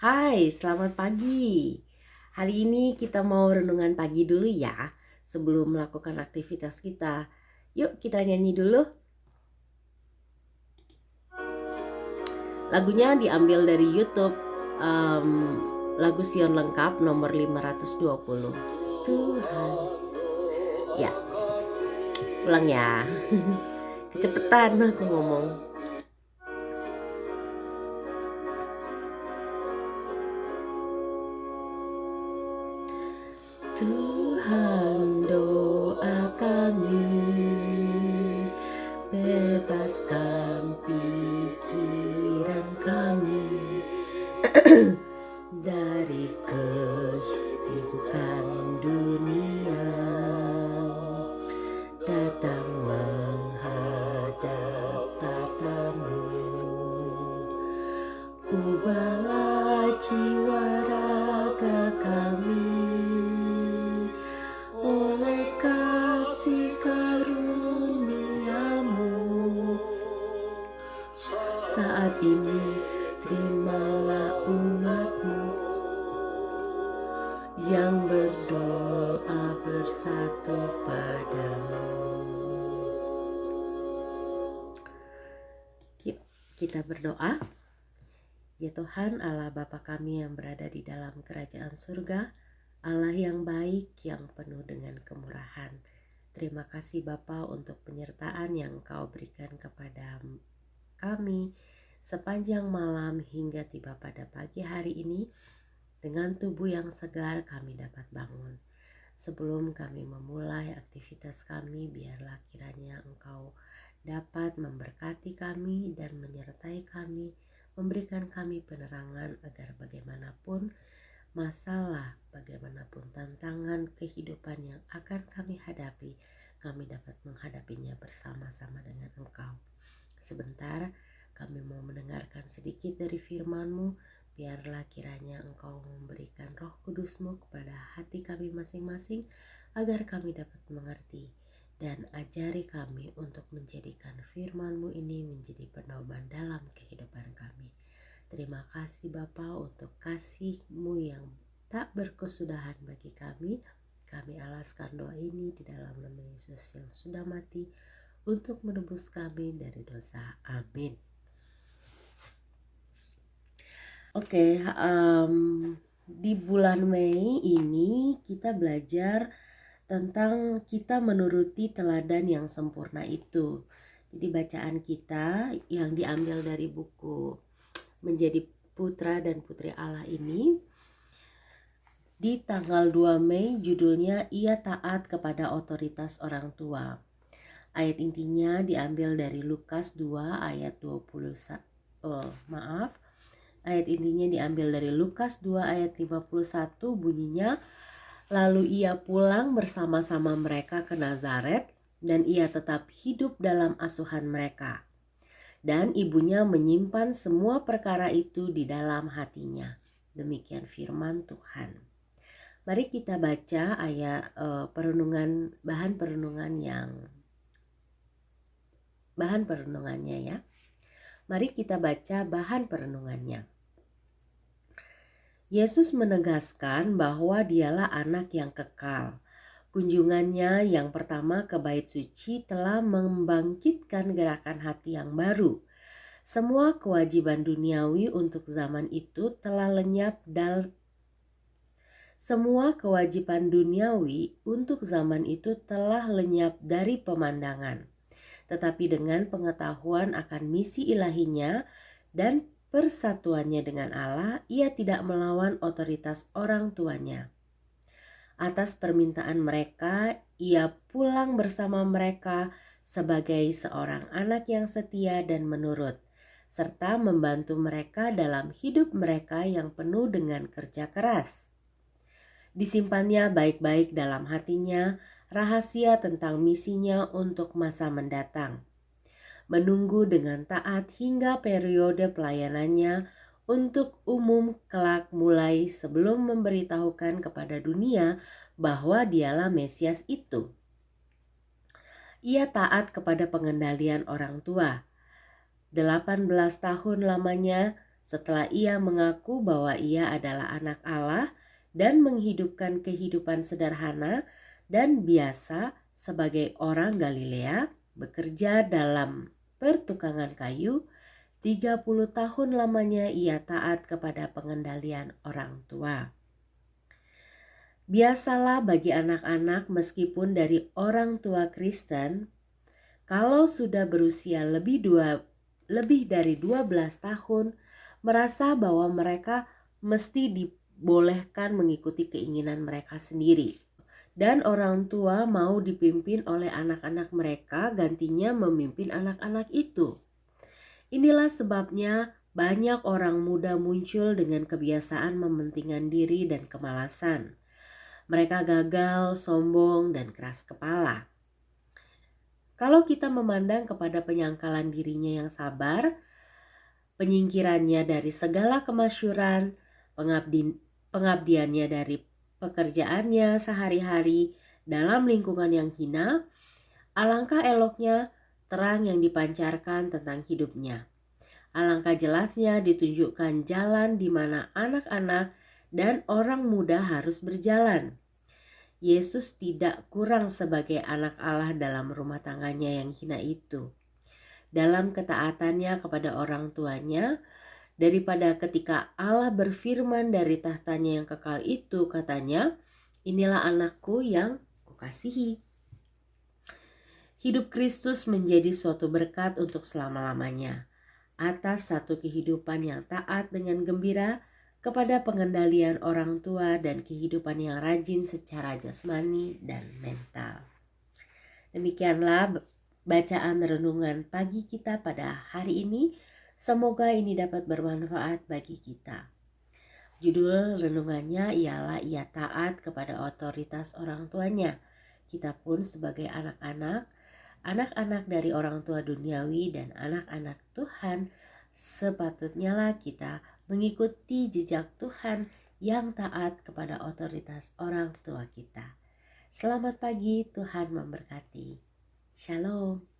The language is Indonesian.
Hai, selamat pagi. Hari ini kita mau renungan pagi dulu ya, sebelum melakukan aktivitas kita. Yuk kita nyanyi dulu. Lagunya diambil dari YouTube, lagu Sion Lengkap nomor 520. Tuhan. Ya, ulang ya. Kecepetan aku ngomong. Tuhan, doa kami, bebaskan pikiran kami dari kesibukan dunia, datang menghadap tatamu. Ubahlah jiwa raga kami oleh kasih karuniamu. Saat ini terimalah umatmu yang berdoa bersatu padamu. Yuk kita berdoa. Ya Tuhan, Allah Bapa kami yang berada di dalam kerajaan surga, Allah yang baik, yang penuh dengan kemurahan. Terima kasih Bapa untuk penyertaan yang Kau berikan kepada kami sepanjang malam hingga tiba pada pagi hari ini. Dengan tubuh yang segar kami dapat bangun. Sebelum kami memulai aktivitas kami, biarlah kiranya Engkau dapat memberkati kami dan menyertai kami, memberikan kami penerangan agar bagaimanapun masalah, bagaimanapun tantangan kehidupan yang akan kami hadapi, kami dapat menghadapinya bersama-sama dengan Engkau. Sebentar kami mau mendengarkan sedikit dari firman-Mu. Biarlah kiranya Engkau memberikan Roh Kudus-Mu kepada hati kami masing-masing agar kami dapat mengerti, dan ajari kami untuk menjadikan firman-Mu ini menjadi pedoman dalam kehidupan kami. Terima kasih Bapa untuk kasih-Mu yang tak berkesudahan bagi kami. Kami alaskan doa ini di dalam nama Yesus yang sudah mati untuk menebus kami dari dosa. Amin. Oke, di bulan Mei ini kita belajar tentang kita menuruti teladan yang sempurna itu. Jadi bacaan kita yang diambil dari buku Menjadi Putra dan Putri Allah ini, di tanggal 2 Mei judulnya Ia Taat Kepada Otoritas Orang Tua. Ayat intinya diambil dari Lukas 2 ayat 21. Ayat intinya diambil dari Lukas 2 ayat 51, bunyinya, lalu ia pulang bersama-sama mereka ke Nazaret, dan ia tetap hidup dalam asuhan mereka. Dan ibunya menyimpan semua perkara itu di dalam hatinya. Demikian firman Tuhan. Mari kita baca ayat bahan perenungannya ya. Mari kita baca bahan perenungannya. Yesus menegaskan bahwa dialah anak yang kekal. Kunjungannya yang pertama ke bait suci telah membangkitkan gerakan hati yang baru. Semua kewajiban duniawi untuk zaman itu telah lenyap dari pemandangan. Tetapi dengan pengetahuan akan misi ilahinya dan persatuannya dengan Allah, ia tidak melawan otoritas orang tuanya. Atas permintaan mereka, ia pulang bersama mereka sebagai seorang anak yang setia dan menurut, serta membantu mereka dalam hidup mereka yang penuh dengan kerja keras. Disimpannya baik-baik dalam hatinya rahasia tentang misinya untuk masa mendatang. Menunggu dengan taat hingga periode pelayanannya untuk umum kelak mulai sebelum memberitahukan kepada dunia bahwa dialah Mesias itu. Ia taat kepada pengendalian orang tua. 18 tahun lamanya Setelah ia mengaku bahwa ia adalah anak Allah dan menghidupkan kehidupan sederhana dan biasa sebagai orang Galilea, bekerja dalam pertukangan kayu, 30 tahun lamanya ia taat kepada pengendalian orang tua. Biasalah bagi anak-anak meskipun dari orang tua Kristen, kalau sudah berusia lebih dari 12 tahun, merasa bahwa mereka mesti dibolehkan mengikuti keinginan mereka sendiri. Dan orang tua mau dipimpin oleh anak-anak mereka, gantinya memimpin anak-anak itu. Inilah sebabnya banyak orang muda muncul dengan kebiasaan mementingkan diri dan kemalasan. Mereka gagal, sombong, dan keras kepala. Kalau kita memandang kepada penyangkalan dirinya yang sabar, penyingkirannya dari segala kemasyuran, pengabdiannya dari pekerjaannya sehari-hari dalam lingkungan yang hina, alangkah eloknya terang yang dipancarkan tentang hidupnya. Alangkah jelasnya ditunjukkan jalan di mana anak-anak dan orang muda harus berjalan. Yesus tidak kurang sebagai anak Allah dalam rumah tangganya yang hina itu. Dalam ketaatannya kepada orang tuanya, daripada ketika Allah berfirman dari tahtanya yang kekal itu, katanya, "Inilah anakku yang kukasihi." Hidup Kristus menjadi suatu berkat untuk selama-lamanya. Atas satu kehidupan yang taat dengan gembira kepada pengendalian orang tua dan kehidupan yang rajin secara jasmani dan mental. Demikianlah bacaan renungan pagi kita pada hari ini. Semoga ini dapat bermanfaat bagi kita. Judul renungannya ialah ia taat kepada otoritas orang tuanya. Kita pun sebagai anak-anak dari orang tua duniawi dan anak-anak Tuhan, sepatutnya lah kita mengikuti jejak Tuhan yang taat kepada otoritas orang tua kita. Selamat pagi, Tuhan memberkati. Shalom.